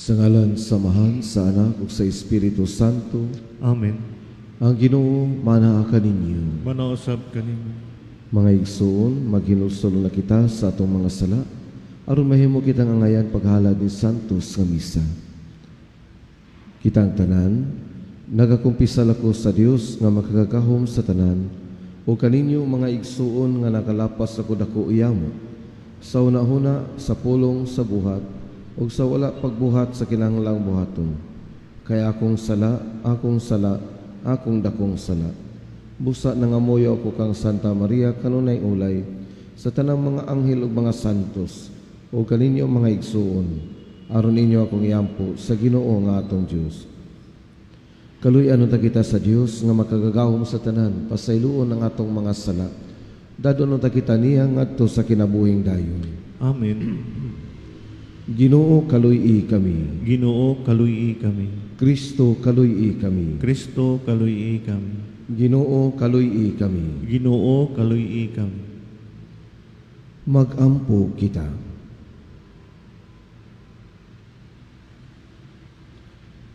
Sa ngalan sa Amahan, sa Anak, ug sa Espiritu Santo. Amen. Ang Ginoo manaa kaninyo. Manausab kanimo. Mga igsoon, maghinulsol na kita sa atong mga sala, aron mahimo kitang angayan paghalad ni Santos nga misa. Kitang tanan, nagakumpisal ako sa Dios nga makagagahom sa tanan, o kaninyo mga igsoon nga nakalapas ako dako iyamo, sa una-una, sa pulong, sa buhat, o sa wala pagbuhat sa kinahanglang buhaton. Kaya akong sala, akong dakong sala. Busa nangamuyo ako kang Santa Maria kanunay ulay, sa tanang mga anghel ug mga santos, o kaninyo mga igsuon, aron ninyo akong iampo sa Ginoo nga atong Dios. Kaluy-an ta kita sa Dios nga makagagahom sa tanan, pasayloon ang atong mga sala. Dadon ta kita niya ngadto sa kinabuhing dayon. Amen. Ginoo kaluy-i kami. Ginoo, kaluy-i kami. Kristo kaluy-i kami. Kristo, kaluy-i kami. Ginoo kaluy-i kami. Ginoo, kaluy-i kami. Magampo kita.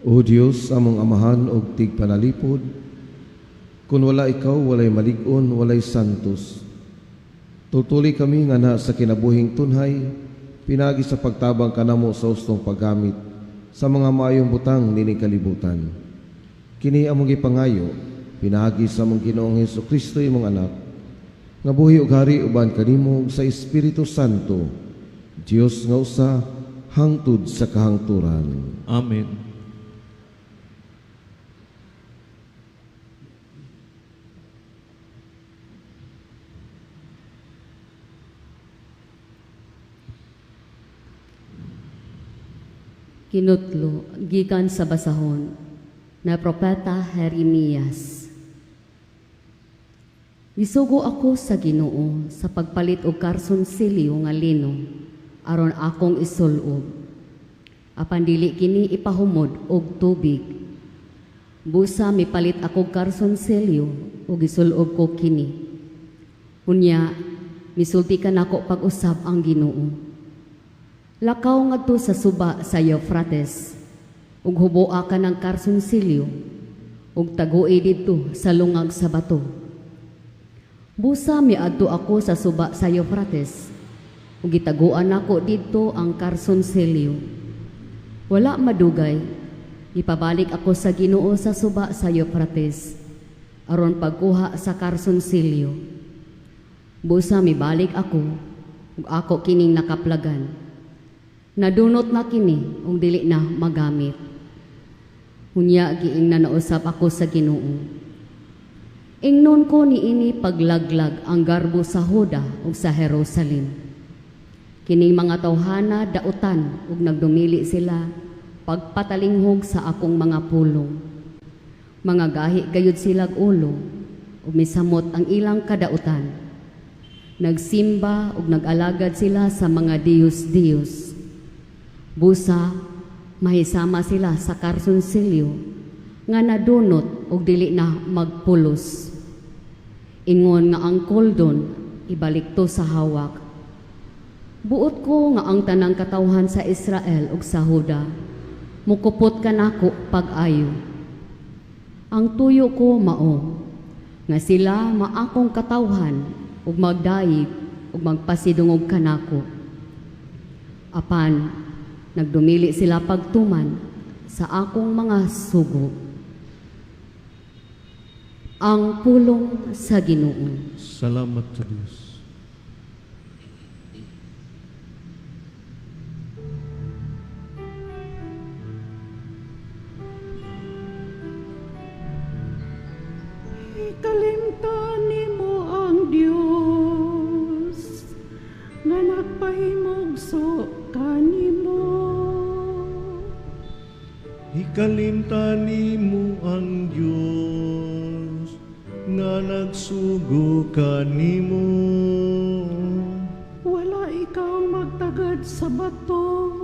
O Dios, among amahan og tigpanalipod, kung wala ikaw, walay malig-on, walay santos. Tutuli kami nga na sa kinabuhing tunhay, pinagi sa pagtabang kanamo sa ustong paggamit sa mga maayong butang nining kalibutan. Kini among gipangayo, pinagi sa among Ginoong Hesukristo imong anak, nga buhi ug hari uban kanimo sa Espiritu Santo, Dios nga usa hangtod sa kahangturan. Amen. Kinutlo, gikan sa basahon, na propeta Jeremias. Isugo ako sa Ginoo sa pagpalit og karsonsilyo nga lino, aron akong isulob. Apan dili kini ipahumod og tubig. Busa mipalit ako karsonsilyo ug isulob ko kini. Unya, misulti ka nako pag-usab ang Ginoo. Lakaw ngadto sa suba sa Euphrates, ug huboa ka ng karsonsilyo, ug tagoi didto sa lungag sa bato. Busa miadto ako sa suba sa Euphrates, ug gitaguan nako didto ang karsonsilyo. Wala madugay, ipabalik ako sa Ginoo sa suba sa Euphrates, aron pagkuha sa karsonsilyo. Busa mibalik ako, ug ako kining nakaplagan. Nadunot na kini ug dili na magamit. Unya giing na nausap ako sa Ginoo. Ingnon ko niini paglaglag ang garbo sa Huda ug sa Jerusalem. Kining mga tawhana dautan ug nagdumili sila pagpatalinghog sa akong mga pulong. Mga gahi gayud silag ulo ug misamot ang ilang kadautan. Nagsimba ug nag-alagad sila sa mga diyos-diyos. Busa, mahisama sila sa karsonsilyo nga nadunot og dili na magpulos. Ingon nga ang koldon ibalik to sa hawak. Buot ko nga ang tanang katawhan sa Israel ug sa Huda, mukupot ka nako pag-ayo. Ang tuyo ko mao, nga sila maakong katawhan ug magdaig ug magpasidungog kanako. Apan, nagdumili sila pagtuman sa akong mga sugo. Ang pulong sa Ginoo. Salamat sa Diyos. Ikalimtan nimo ang Dios nga nagpahimugso kanimo. Ikalimtan nimo ang Diyos nga nagsugo kanimo. Wala ikaw magtagad sa bato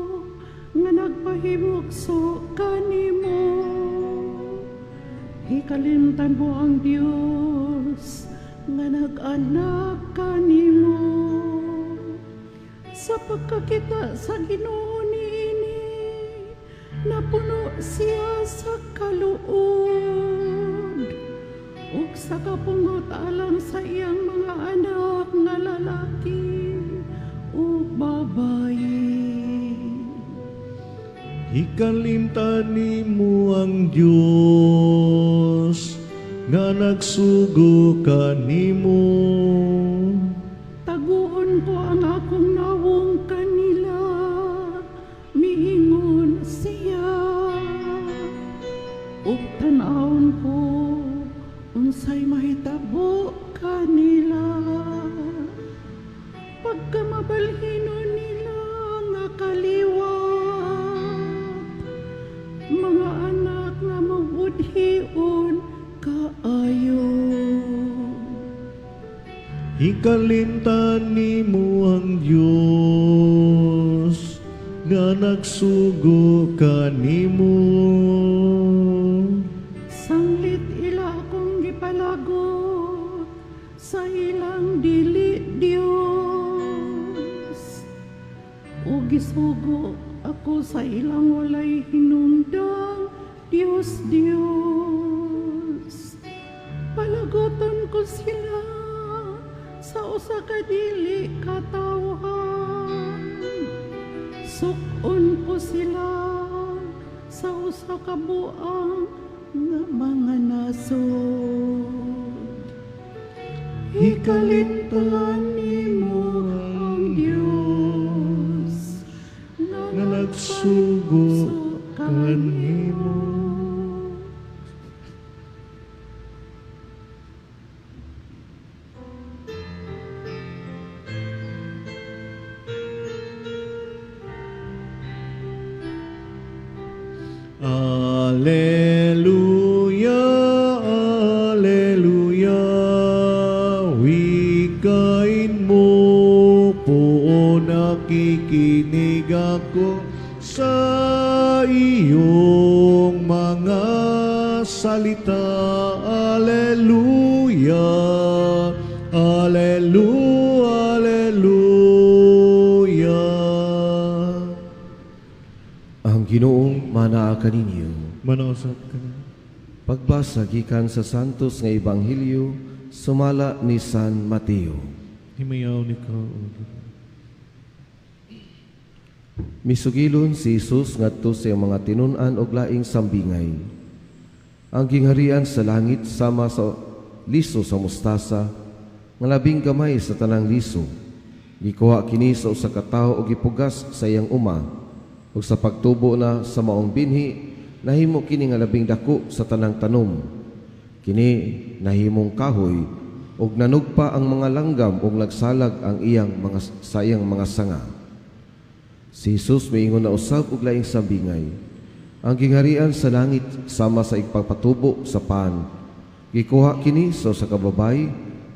nga nagpahimugso kanimo. Ikalimtan mo ang Diyos nga nag-anak kanimo. Sa pagkakita sa Ginoo niini, napuno siya sa kaluod, ug sa kapungot alang sa iyang mga anak nga lalaki ug babayi. Ikalimtan nimo ang Dios nga nagsugo kanimo. Taguon ko ang akong nawong kanila, miingon siya. Ug tan-awon ko, unsay mahitabo kanila. Pagka mabalhino nila nga kaliwat, mga anak nga mabudhion kaayo. Ikalimtan nimo ang Dios nga nagsugo kanimo. Sanglit ila akong gipalagot sa ilang dili Dios, o gisugo ako sa ilang walay hinungdang Dios. Palagoton ko sila sa usa ka dili katawhan, sukon ko sila sa usa ka buang nga mga nasod. Ikalimtan nimo ang Dios Nga nagsugo kanimo. Alleluia, alleluia, wikain mo po nakikinig ako sa iyong mga salita. Alleluia, alleluia, alleluia. Ang Ginoong manaa kaninyo. Manausap ka na. Pagbasa gikan sa Santos nga Ebanghelyo sumala ni San Mateo. Himayaw ni ka, O Lord. Misugilon si Jesus ngadto sa iyang mga tinun-an og laing sambingay. Ang gingharian sa langit sama sa liso sa mustasa nga labing gamay sa tanang liso. Gikuha kini sa usa ka tawo og gipugas sa iyang uma. Ug sa pagtubo na sa maong binhi, nahimo kini nga labing dako sa tanang tanom. Kini nahimong kahoy ug nanugpa ang mga langgam ug nagsalag ang iyang mga sanga. Si Jesus miingon na usab og laing sambingay. Ang gingharian sa langit sama sa igpapatubo sa pan. Gikuha kini sa usa ka babay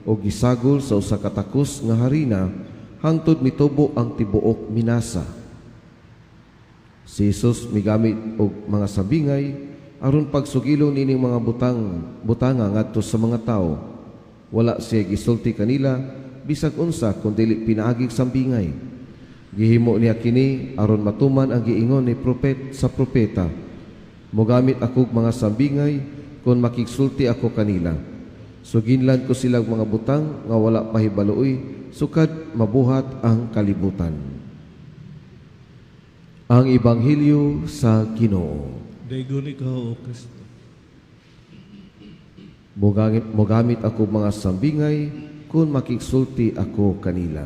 ug gisagol sa usa ka takos nga harina hangtod mitubo ang tibuok minasa. Si Jesus migamit og mga sabingay aron pagsugilon ining mga butanga ngadto sa mga tao. Wala siya gisulti kanila bisag unsa kun dili pinaagig sambingay. Gihimo niya kini aron matuman ang giingon ni propet sa propeta. Mogamit ako mga sambingay kun makigsulti ako kanila. Suginlan ko silang mga butang nga wala pahibaluoy sukad mabuhat ang kalibutan. Ang Ebanghelyo sa Ginoo. Daigon ikaw, O Kristo. Mogamit ako mga sambingay kung makigsulti ako kanila.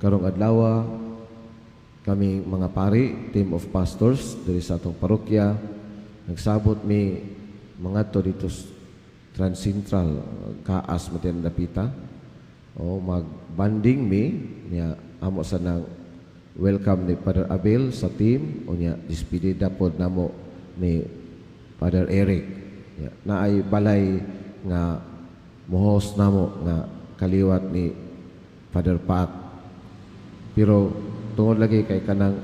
Karong adlaw kami mga pari, team of pastors diri sa atong parokya, nagsabot mi mga to dito Trans Central, Kaas Matian Dapita. O magbanding mi niya amo sa nang welcome ni Father Abel sa team o niya despedida pod namo ni Father Eric. Ya, naay balay nga mohos namo nga kaliwat ni Father Pat. Pero tungod lagi kay kanang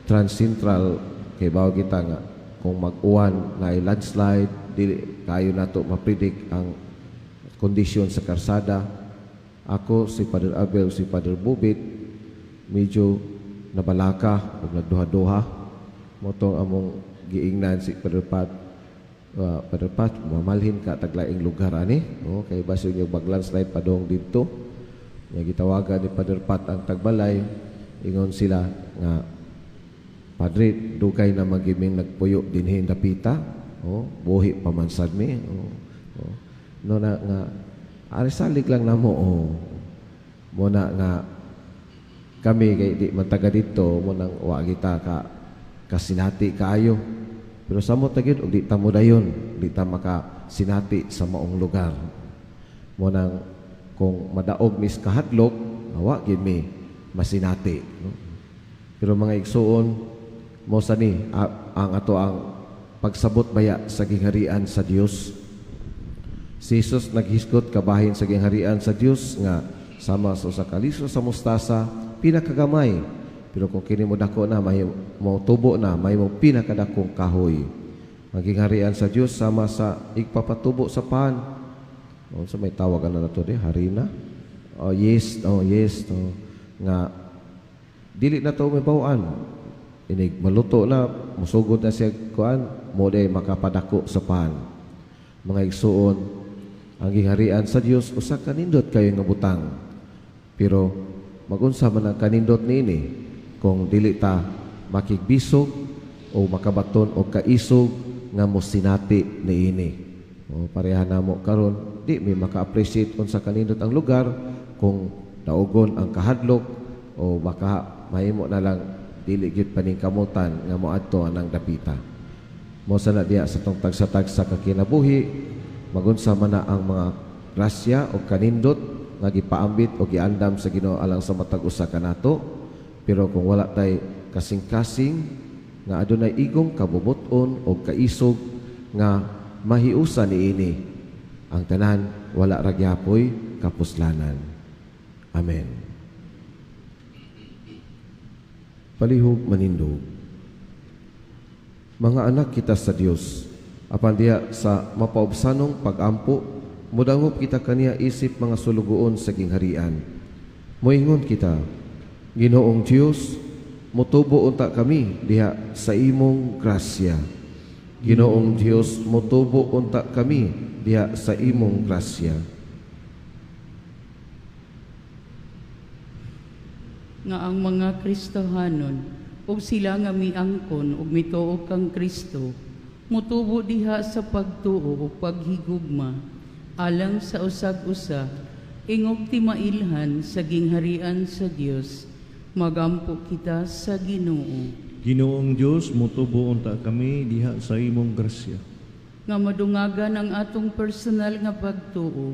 Trans Central kay bawo kita nga kung mag-uwan na landslide dili kayo nato mapredict ang kondisyon sa karsada. Ako si Father Abel, si Father Bubit medyo nabalaka o nagduha-duha motong among giingnan si Padre Pat. Padre Pat, mamalhin ka taglaing lugar ani. Kay baso yung baglandslide padong dito. Nga gitawagan ni Padre Pat ang tagbalay. Ingon sila nga, Padre, dugay na magiming nagpuyo dinhin dapita. Buhi pamansad mi. No na nga, arisalig lang na mo. Muna nga, kami kay di man taga dito, munang wagita kasinati kaayo. Pero sa mo tagid og di ta mo dayon, di ta makasinati sa maong lugar. Munang kung madaog mis kahadlok, awa gid mi masinati. No? Pero mga igsuon, mo sa ni ang ato ang pagsabot baya sa gingharian sa Dios. Si Jesus naghisgot kabahin sa gingharian sa Dios nga sama sa usa ka liso sa mustasa, pinakagamay. Pero kung kini mo dako na, may mo tubo na, may mo pinakadakong kahoy. Ang gingharian sa Dios sama sa igpapatubo sa pan. So may tawagan na nato di harina. Yes. Nga dili na to may bawaan. Inig maluto na, musugod na siya kuan, mo day makapadako sa pan. Mga igsuon, ang gingharian sa Dios usa ka nindot kayo nga butang. Pero magunsa man ang kanindot niini kung dili ta makigbisog o makabaton o kaisog nga mosinati niini. Pareha na mo karon di mi maka-appreciate unsa kanindot ang lugar kung daugon ang kahadlok o baka mahimo na lang dili gyud paningkamutan nga moadto anang dapita. Mo sana diya sa tong tagsa-tagsa ka kinabuhi magunsa man na ang mga grasya o kanindot nga gipaambit o giandam sa Ginoo alang sa matag usa kanato. Pero kung wala tay kasing-kasing nga adunay igong kabubuton o kaisog nga mahiusa niini, ang tanan wala ra gyapoy kapuslanan. Amen. Palihog manindog. Mga anak kita sa Dios, apan diya sa mapaubsanong pagampo, mudangop kita kaniya isip mga sulugoon sa gingharian. Moingon kita, Ginoong Diyos, motubo unta kami diha sa imong grasya. Ginoong Diyos, motubo unta kami diha sa imong grasya. Nga ang mga Kristohanon, ug sila nga miangkon ug mituog kang Kristo, mutubo diha sa pagtuo ug paghigugma, alang sa usag-usa, ingog ti mailhan sa gingharian sa Dios, magampo kita sa Ginoo. Ginoong Diyos, motubo unta kami diha sa imong grasya. Nga madungagan ang atong personal nga pagtuo,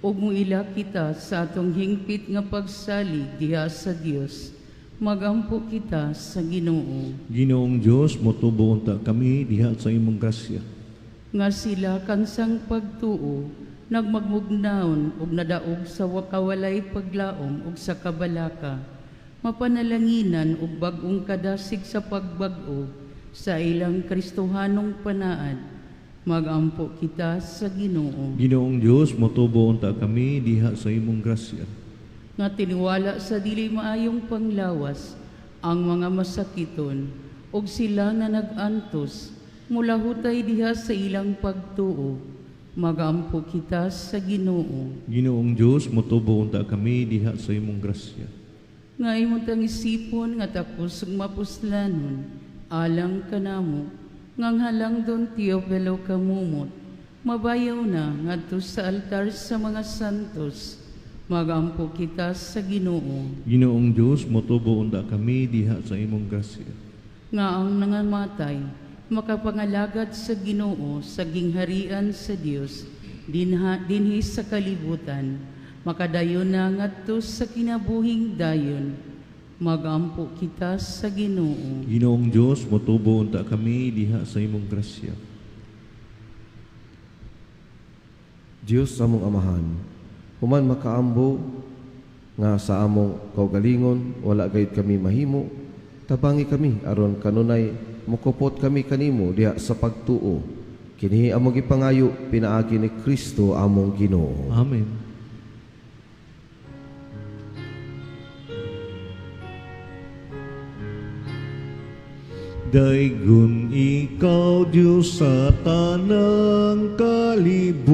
ug muila kita sa atong hingpit nga pagsalig diha sa Dios, magampo kita sa Ginoo. Ginoong Diyos, motubo unta kami diha sa imong grasya. Nga sila kansang pagtuo, nagmagmugnaon ug nadaog sa wakawalay paglaom ug sa kabalaka, mapanalanginan ug bag-ong kadasig sa pagbag-o sa ilang Kristohanong panaad, magampo kita sa Ginoo. Ginoong Diyos, motubo unta kami diha sa imong grasya. Nga tiniwala sa dili maayong panglawas ang mga masakiton ug sila nga nag-antos mula hutay diha sa ilang pagtuo, magampo kita sa Ginoo. Ginoong Diyos, motubo unta kami diha sa imong grasya. Nga imong tang isipon nga tapos ug mapuslanon, alang kanamo, ngang halang don Teofilo kamumot, mabayaw na ngadto sa altar sa mga santos, magampo kita sa Ginoo. Ginoong Diyos, motubo unta kami diha sa imong grasya. Nga ang nangamatay, makapangalagad sa Ginoo sa gingharian sa Dios, dinhi sa kalibutan, makadayon na ngadto sa kinabuhing dayon, magampo kita sa Ginoo. Ginoong Diyos, motubo unta kami diha sa imong grasya. Diyos among amahan, human makaambo nga sa among kaugalingon wala gayud kami mahimo, tabangi kami aron kanunay mukupot kami kanimo diha sa pagtuo. Kini among gipangayo pinaagi ni Kristo among Ginoo. Amen. Daygon ikaw Diyos sa tanang kalibutan,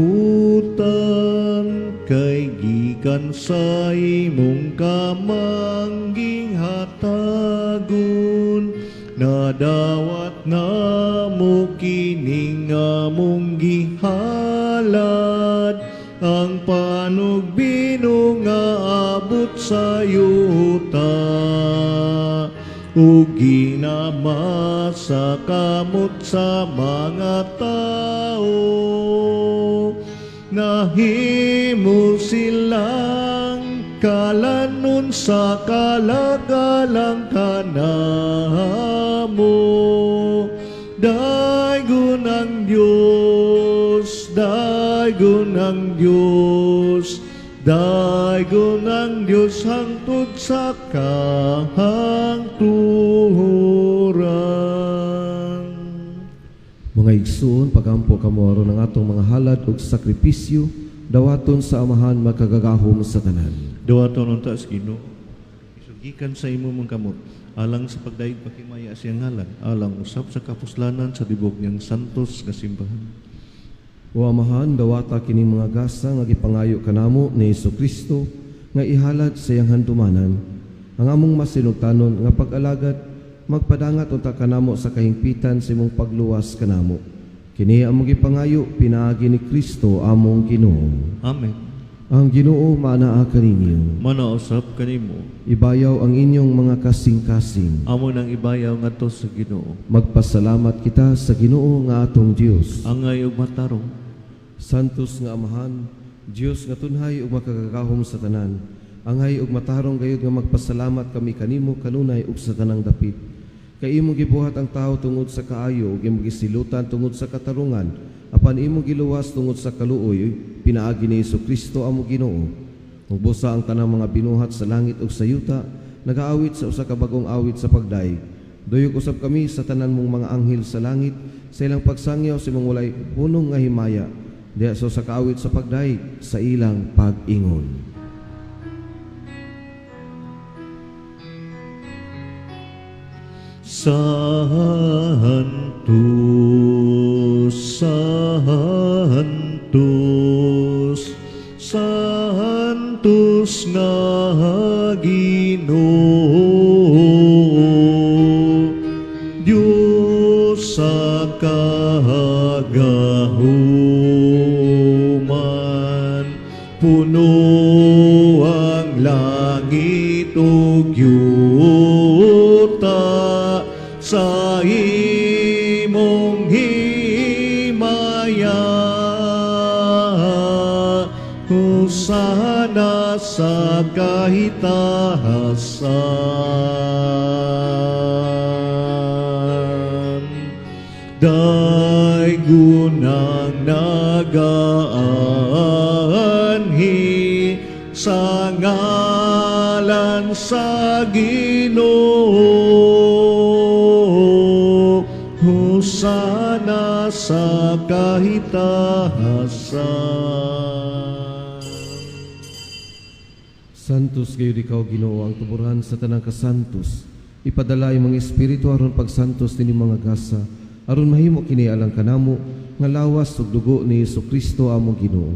kay gikan sa imong kamangging hatagon, nadawat na mo kining among gihalad, ang panugbino nga abot sa yuta. Ug ginamasa kamot sa mga tao, nahimo silang kalanon sa kalagalang kanamo. Daygon ang Diyos, daygon ang Diyos, daygon ang Diyos hangtod sa kahangturan. Mga igsoon, pagampo kamo aron ang atong mga halad ug sakripisyo, dawaton sa amahan makagagahom sa tanan. Dawaton unta sa Ginoo, isugikan sa imo mong kamot, alang sa pagdaig pakimaya siyang ngalan, alang usab sa kapuslanan sa dibog niyang santos nga simbahan. O amahan, dawata kining mga gasa nga gipangayo kanamo ni Jesucristo nga ihalad sa iyang handumanan, ang among masinugtanon nga pag-alagad magpadangat unta kanamo sa kahingpitan sa imong pagluwas kanamo. Kini among gipangayo pinaagi ni Kristo among Ginoo. Amen. Ang Ginoo maanaa kaninyo. Manausap kanimo, Ibayaw ang inyong mga kasing-kasing. amo nang ibayaw ngadto sa Ginoo. Magpasalamat kita sa Ginoo nga atong Dios. Angay ug matarong, Santos nga amahan, Dios nga tunhay ug makagagahom sa tanan. Angay ug matarong gayud nga magpasalamat kami kanimo kanunay ug sa tanang dapit. Kay imong gibuhat ang tao tungod sa kaayo ug imong gisilutan tungod sa katarungan, apan imong giluwas tungod sa kaluoy, pinaagi ni Jesucristo among Ginoo. Ug busa ang tanang mga binuhat sa langit ug sa yuta, nagaawit sa usa ka bagong awit sa pagdaig. Duyok usab kami sa tanan mong mga anghel sa langit, sa ilang pagsangyaw sa imong walay punong nga himaya, diha sa usa ka awit sa pagdaig, sa ilang pag-ingon. Santos, Santos, Santos nga Ginoo, Diyos sa kahagahuman, puno ang langit ug yuta sa imong himaya. Hosana sa kahitahasan, daygon ang nagaanhi sa ngalan sa Ginoo. Hosana sa kahitahasan. Santos kayo ikaw Ginoo ang tuburan sa tanang kasantos. Ipadala imong espiritu aron pagsantos nini mga gasa, aron mahimo kini alang kanamo nga lawas ug dugo ni Jesucristo among Ginoo.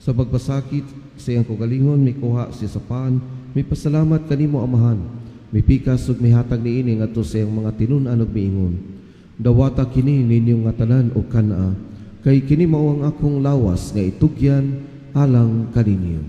Sa pagpasakit sa iyang kaugalingon mikuha siya sa paan, may pasalamat kanimo amahan. Mipikas ug mihatag niini ngadto sa iyang mga tinun-an ug miingon. Dawata kini ninyo nga tanan o kanaa, kay kini mao ang akong lawas nga itugyan alang kaninyo.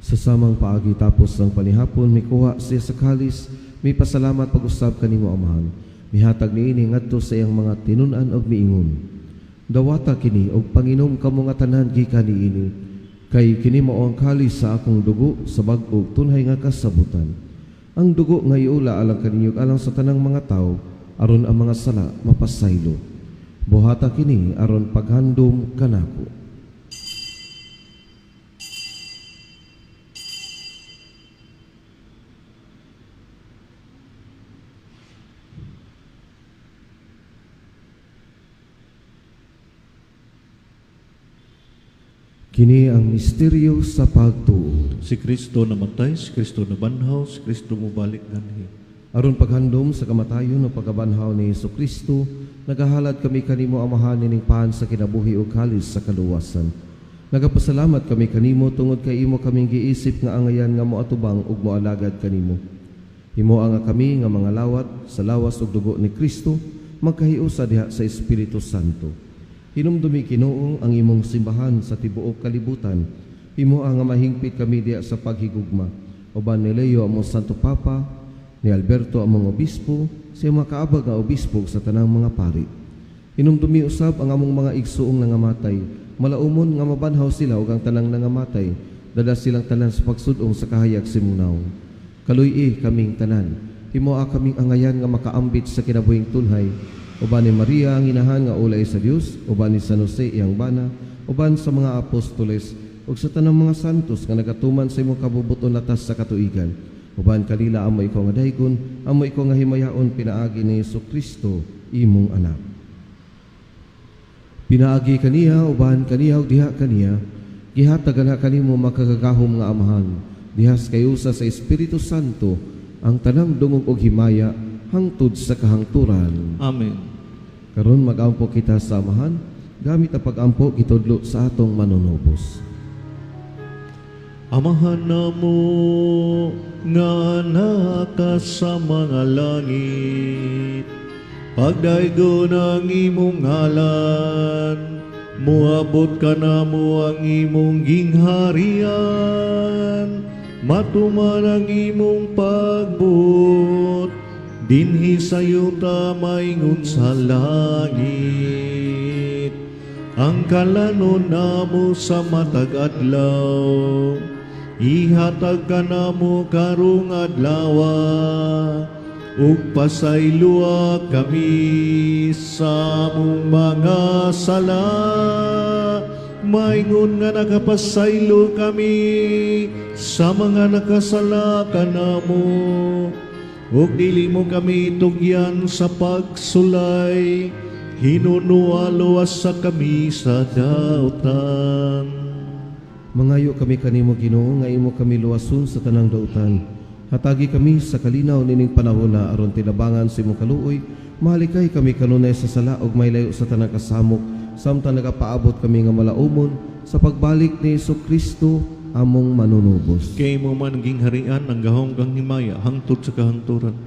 Sa samang paagi tapos ng panihapon, mikuha siya sa kalis, may pasalamat pag-usab kanimo amahan. Mihatag niini ngadto sa iyang mga tinun-an ug miingon. Dawata kini og panginom kamo nga tanan gikan niini, kay kini mao ang kalis sa akong dugo sa bag-ong tunhay nga kasabutan. Ang dugo nga iula alang kaninyo alang sa tanang mga tawo, aron ang mga sala mapasaylo. Buhata kini aron paghandom kanako. Kini ang misteryo sa pagtuo. Si Kristo namatay, si Kristo nabanhaw, si Kristo mubalik ganhi. Aron paghandom sa kamatayon o pagkabanhaw ni Jesucristo, nagahalad kami kanimo amahan nining paan sa kinabuhi ug kalis sa kaluwasan. Nagapasalamat kami kanimo tungod kay imo kaming giisip nga angayan nga moatubang ug moalagad kanimo. Himo nga kami nga mga lawat sa lawas ug dugo ni Kristo magkahiusa diha sa Espiritu Santo. Hinumdumi Ginoo ang imong simbahan sa tibuok kalibutan. Himo nga mahingpit kami diha sa paghigugma. Uban ni Leo among Santo Papa, ni Alberto among obispo, siya makaabag nga obispo sa tanang mga pari. Hinumdumi usab ang among mga igsuong nangamatay. Malaumon nga mabanhaw sila ug ang tanang nangamatay, dada silang tanan sa pagsudong sa kahayag simunaw. Kaluy kaming tanan. Himo kaming angayan nga makaambit sa kinabuhing tunhay. Uban ni Maria ang inahan nga ulay sa Dios, uban ni San Jose iyang bana, uban sa mga apostoles ug sa tanang mga santos nga nagatuman sa imong kabubuton latas sa katuigan. Uban kanila amo ikaw nga daygon, amo ikaw nga himayaon pinaagi ni Jesucristo imong anak. Pinaagi kaniya uban kaniya ug diha kaniya, gihatagan na kanimo makagagahom nga amahan. Dihas kayusa sa Espiritu Santo ang tanang dungog ug himaya hangtod sa kahangturan. Amen. Karon mag-ampo kita sa amahan, gamit ang pag-ampo gitudlo sa atong manunubos. Amahan namo nga naka sa mga langit, pagdaygon ang imong ngalan, muabot ka namo ang imong gingharian, matuman ang imong pagbut, dinhi sayo ta maingon sa langit. Ang kalanon namo sa matag adlaw, ihatag ka namo karong adlawa, ug pasayloa kami sa among mga sala, maingon nga nakapasaylo kami sa mga nakasala kanamo, ug dili mo kami tugyan sa pagsulay, hinunualuwas sa kami sa dautan. Mangayo kami kanimo Ginoo nga imo kami luwason sa tanang dautan. Hatagi kami sa kalinaw nining panahon na aron tinabangan sa imong kaluoy, mahalikay kami kanunay sa sala ug may layo sa tanang kasamok, samtang nagapaabot kami nga malaumon sa pagbalik ni Jesucristo among manunubos. Kay mo man ang gingharian ang gahom kang himaya hangtod sa kahangturan.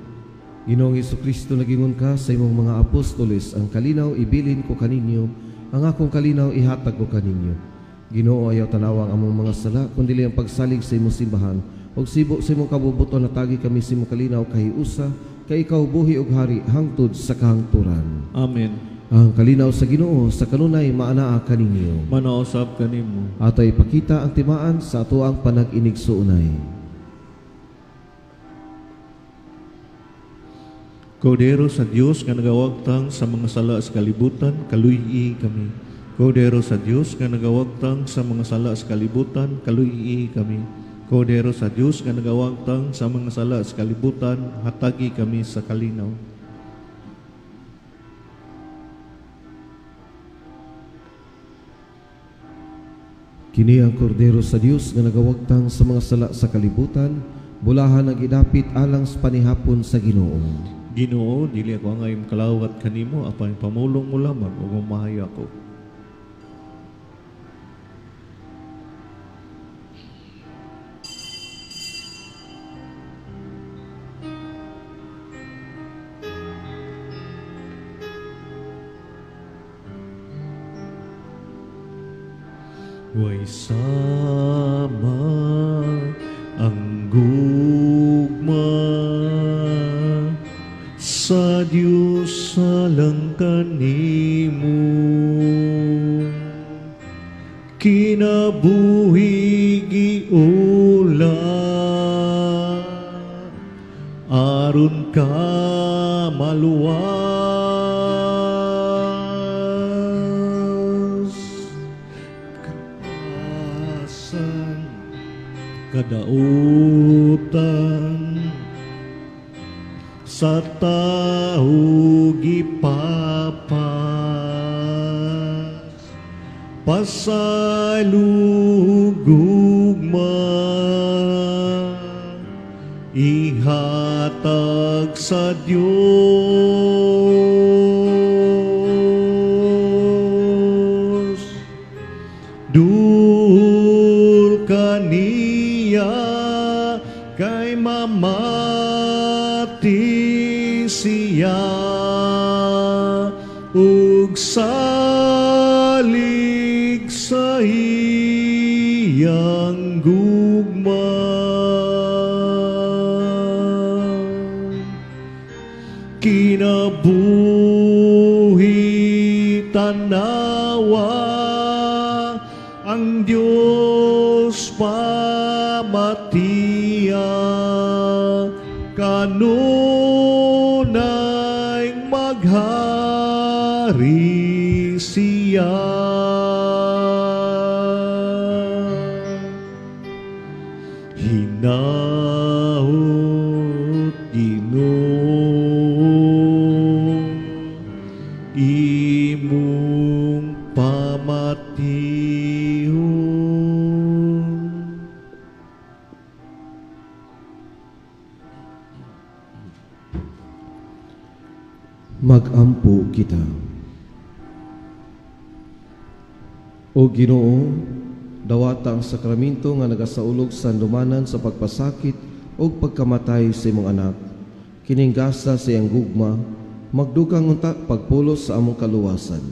Ginoong Jesucristo, nagingon ka sa imong mga apostoles, ang kalinaw ibilin ko kaninyo, ang akong kalinaw ihatag ko kaninyo. Ginoo, ayaw tanawang among mga sala, kundi ang pagsalig sa imong simbahan, og sibo sa imong kabubuton natagi kami sa imong kalinaw kahiusa, kay ikaw buhi ug hari hangtod sa kahangturan. Amen. Ang kalinaw sa Ginoo sa kanunay maanaa kaninyo. Manausap kanimo. Atay ipakita ang timaan sa ato ang panag-inigsuunay. Kordero sa Dios nga nagawagtang sa mga sala sa kalibutan, kaluy-i kami. Kordero sa Dios nga nagawagtang sa mga sala sa kalibutan, kaluy-i kami. Kordero sa Dios nga nagawagtang sa mga sala sa kalibutan, hatagi kami sa kalinaw. Kini ang kordero sa Dios nga nagawagtang sa mga sala sa kalibutan, bulahan ang idapit alang sa panihapon sa Ginoo. Ginoo, dili ako ang ayong kalawat kanimo, apan pamulong mo lamang o mamahaya ko. Way sama ang gugma sa Diyos alang kanimo, kinabuhi giula aron ka maluwas, kaasan kadautan sa tao gipapas, pasalugugma, ihatag sa Dios. Dul kaniya kay mamati siya, ug salig sa iyang gugma. Kinabuhi tanawa ang Diyos pamatiya, kanunay maghari siya. Hinaut Ginoo imong pamatihon. Magampo kita. O Ginoo, dawata ang sakramento nga nagasaulog sa lumanan sa pagpasakit o pagkamatay sa imong anak. Kining gasa sa iyang gugma, magdugang unta pagpulos sa among kaluwasan.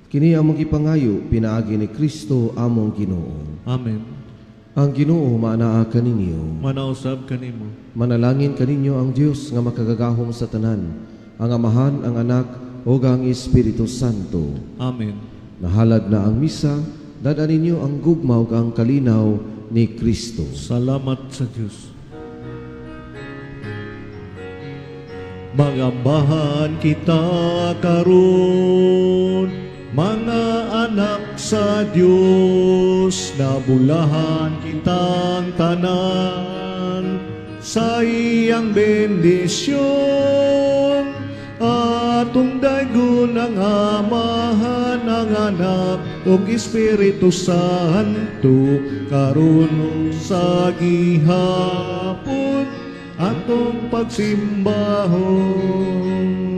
Kini among ipangayo pinaagi ni Kristo among Ginoo. Amen. Ang Ginoo maanaa kaninyo. Manausab kanimo. Manalangin kaninyo ang Dios nga makagagahom sa tanan, ang Amahan, ang Anak, ug ang Espiritu Santo. Amen. Nahalad na ang misa, dadan ninyo ang gugma ug ang kalinaw ni Kristo. Salamat sa Diyos. Magambahan kita karon, mga anak sa Diyos, nabulahan kitang tanan sa iyang bendisyon. Atong daygon ang Amahan, ang Anak, ug Espiritu Santo, karon sa gihapon atong pagsimbahon.